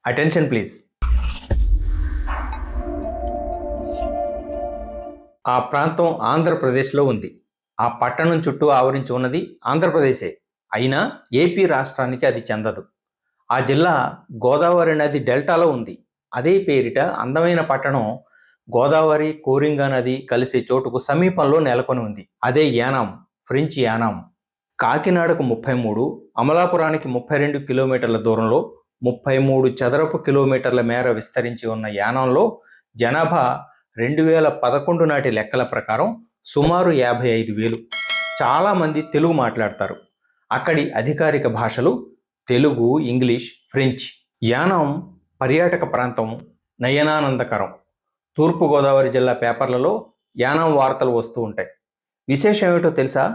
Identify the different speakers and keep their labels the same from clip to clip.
Speaker 1: Attention please. ఆ ప్రాంతం ఆంధ్రప్రదేశ్లో ఉంది. ఆ పట్టణం చుట్టూ ఆవరించి ఉన్నది ఆంధ్రప్రదేశే. అయినా ఏపీ రాష్ట్రానికి అది చెందదు. ఆ జిల్లా గోదావరి నది డెల్టాలో ఉంది. అదే పేరిట అందమైన పట్టణం గోదావరి, కోరింగా నది కలిసే చోటుకు సమీపంలో నెలకొని ఉంది. అదే యానాం, ఫ్రెంచ్ యానాం. కాకినాడకు 33, అమలాపురానికి 32 కిలోమీటర్ల దూరంలో 33 చదరపు కిలోమీటర్ల మేర విస్తరించి ఉన్న యానాంలో జనాభా 2011 నాటి లెక్కల ప్రకారం సుమారు 55,000. చాలామంది తెలుగు మాట్లాడతారు. అక్కడి అధికారిక భాషలు తెలుగు, ఇంగ్లీష్, ఫ్రెంచ్. యానాం పర్యాటక ప్రాంతం, నయనానందకరం. తూర్పుగోదావరి జిల్లా పేపర్లలో యానాం వార్తలు వస్తూ ఉంటాయి. విశేషం ఏమిటో తెలుసా?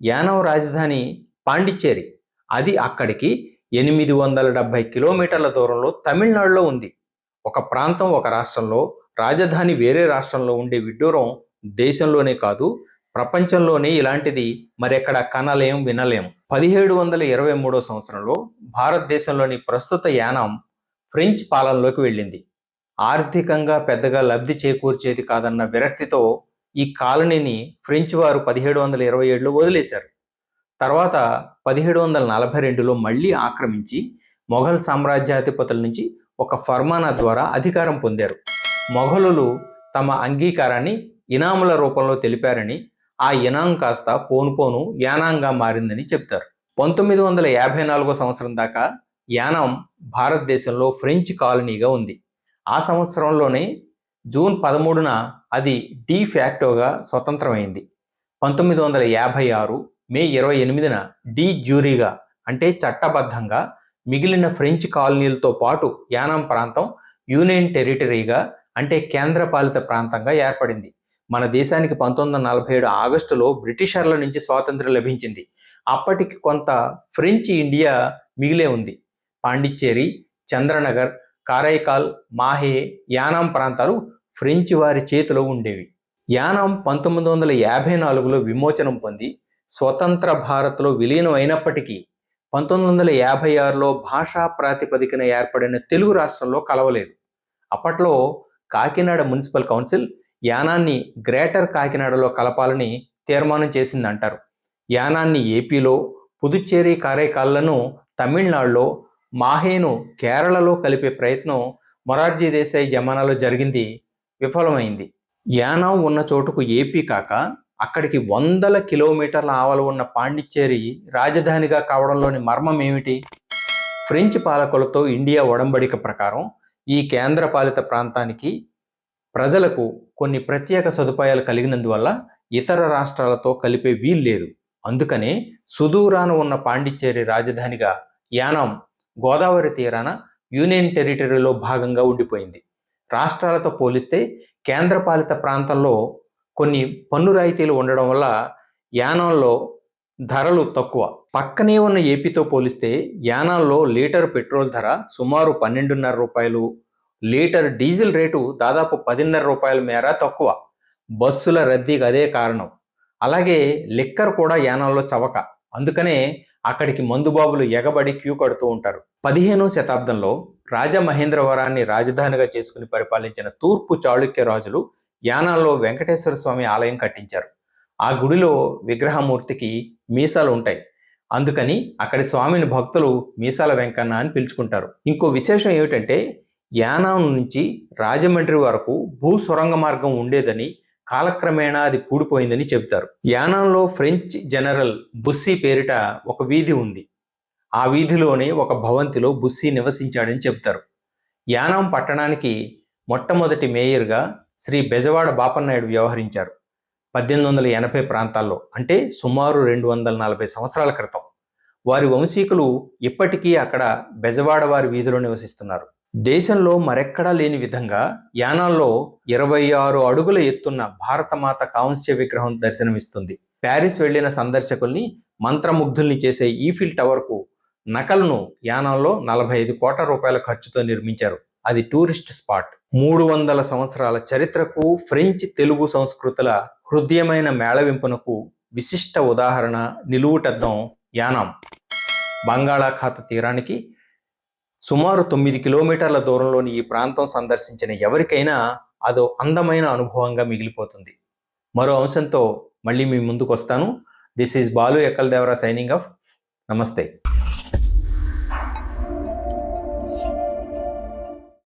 Speaker 1: యానాం రాజధాని పాండిచ్చేరి. అది అక్కడికి 870 కిలోమీటర్ల దూరంలో తమిళనాడులో ఉంది. ఒక ప్రాంతం ఒక రాష్ట్రంలో, రాజధాని వేరే రాష్ట్రంలో ఉండే విడ్డూరం దేశంలోనే కాదు, ప్రపంచంలోనే ఇలాంటిది మరెక్కడ కనలేం, వినలేం. 1723 సంవత్సరంలో భారతదేశంలోని ప్రస్తుత యానాం ఫ్రెంచ్ పాలనలోకి వెళ్ళింది. ఆర్థికంగా పెద్దగా లబ్ధి చేకూర్చేది కాదన్న విరక్తితో ఈ కాలనీని ఫ్రెంచ్ వారు 1727లో వదిలేశారు. తర్వాత 1742లో మళ్ళీ ఆక్రమించి మొఘల్ సామ్రాజ్యాధిపతుల నుంచి ఒక ఫర్మానా ద్వారా అధికారం పొందారు. మొఘలులు తమ అంగీకారాన్ని ఇనాముల రూపంలో తెలిపారని, ఆ ఇనాం కాస్త పోను యానాంగా మారిందని చెప్తారు. 1954 సంవత్సరం దాకా యానాం భారతదేశంలో ఫ్రెంచ్ కాలనీగా ఉంది. ఆ సంవత్సరంలోనే జూన్ 13న అది డి ఫ్యాక్టోగా స్వతంత్రమైంది. 1956 మే 28న డి జ్యూరీగా, అంటే చట్టబద్ధంగా మిగిలిన ఫ్రెంచ్ కాలనీలతో పాటు యానాం ప్రాంతం యూనియన్ టెరిటరీగా, అంటే కేంద్రపాలిత ప్రాంతంగా ఏర్పడింది. మన దేశానికి 1947 ఆగస్టులో బ్రిటిషర్ల నుంచి స్వాతంత్ర్యం లభించింది. అప్పటికి కొంత ఫ్రెంచ్ ఇండియా మిగిలే ఉంది. పాండిచ్చేరి, చంద్రనగర్, కారైకాల్, మాహే, యానాం ప్రాంతాలు ఫ్రెంచ్ వారి చేతిలో ఉండేవి. యానాం 1954లో విమోచనం పొంది స్వతంత్ర భారత్లో విలీనం అయినప్పటికీ 1956లో భాషా ప్రాతిపదికన ఏర్పడిన తెలుగు రాష్ట్రంలో కలవలేదు. అప్పట్లో కాకినాడ మున్సిపల్ కౌన్సిల్ యానాన్ని గ్రేటర్ కాకినాడలో కలపాలని తీర్మానం చేసిందంటారు. యానాన్ని ఏపీలో, పుదుచ్చేరి, కారైకాల్లను తమిళనాడులో, మాహేను కేరళలో కలిపే ప్రయత్నం మొరార్జీ దేశాయ్ జమానాలో జరిగింది, విఫలమైంది. యానాం ఉన్న చోటుకు ఏపీ కాక అక్కడికి వందల కిలోమీటర్ల ఆవల ఉన్న పాండిచ్చేరి రాజధానిగా కావడంలోని మర్మం ఏమిటి? ఫ్రెంచ్ పాలకులతో ఇండియా ఒడంబడిక ప్రకారం ఈ కేంద్రపాలిత ప్రాంతానికి ప్రజలకు కొన్ని ప్రత్యేక సదుపాయాలు కలిగినందువల్ల ఇతర రాష్ట్రాలతో కలిపే వీల్లేదు. అందుకనే సుదూరాన ఉన్న పాండిచ్చేరి రాజధానిగా యానాం గోదావరి తీరాన యూనియన్ టెరిటరీలో భాగంగా ఉండిపోయింది. రాష్ట్రాలతో పోలిస్తే కేంద్రపాలిత ప్రాంతంలో కొన్ని పన్ను రాయితీలు ఉండడం వల్ల యానాంలో ధరలు తక్కువ. పక్కనే ఉన్న ఏపీతో పోలిస్తే యానాంలో లీటర్ పెట్రోల్ ధర సుమారు 12.5 రూపాయలు, లీటర్ డీజిల్ రేటు దాదాపు 10.5 రూపాయల మేర తక్కువ. బస్సుల రద్దీకి అదే కారణం. అలాగే లిక్కర్ కూడా యానాంలో చవక. అందుకనే అక్కడికి మందుబాబులు ఎగబడి క్యూ కడుతూ ఉంటారు. 15వ శతాబ్దంలో రాజమహేంద్రవరాన్ని రాజధానిగా చేసుకుని పరిపాలించిన తూర్పు చాళుక్య రాజులు యానాంలో వెంకటేశ్వర స్వామి ఆలయం కట్టించారు. ఆ గుడిలో విగ్రహమూర్తికి మీసాలు ఉంటాయి. అందుకని అక్కడి స్వామిని భక్తులు మీసాల వెంకన్న అని పిలుచుకుంటారు. ఇంకో విశేషం ఏమిటంటే, యానాం నుంచి రాజమండ్రి వరకు భూ సొరంగ మార్గం ఉండేదని, కాలక్రమేణా అది పూడిపోయిందని చెబుతారు. యానాంలో ఫ్రెంచ్ జనరల్ బుస్సీ పేరిట ఒక వీధి ఉంది. ఆ వీధిలోనే ఒక భవంతిలో బుస్సీ నివసించాడని చెబుతారు. యానాం పట్టణానికి మొట్టమొదటి మేయర్గా శ్రీ బెజవాడ బాపన్నాయుడు వ్యవహరించారు 1880 ప్రాంతాల్లో, అంటే సుమారు 240 సంవత్సరాల క్రితం. వారి వంశీకులు ఇప్పటికీ అక్కడ బెజవాడ వారి వీధిలో నివసిస్తున్నారు. దేశంలో మరెక్కడా లేని విధంగా యానాంలో 26 అడుగుల ఎత్తున్న భారతమాత కాంస్య విగ్రహం దర్శనమిస్తుంది. ప్యారిస్ వెళ్లిన సందర్శకుల్ని మంత్రముగ్ధుల్ని చేసే ఈఫిల్ టవర్కు నకల్ను యానాంలో 45 కోట్ల రూపాయల ఖర్చుతో నిర్మించారు. అది టూరిస్ట్ స్పాట్. 300 సంవత్సరాల చరిత్రకు, ఫ్రెంచ్ తెలుగు సంస్కృతుల హృదయమైన మేళవింపునకు విశిష్ట ఉదాహరణ, నిలువుటద్దం యానాం. బంగాళాఖాత తీరానికి సుమారు 9 కిలోమీటర్ల దూరంలోని ఈ ప్రాంతం సందర్శించిన ఎవరికైనా అదో అందమైన అనుభవంగా మిగిలిపోతుంది. మరో అంశంతో మళ్ళీ మీ ముందుకు వస్తాను. This is Balu Ekkal Devara signing off. నమస్తే.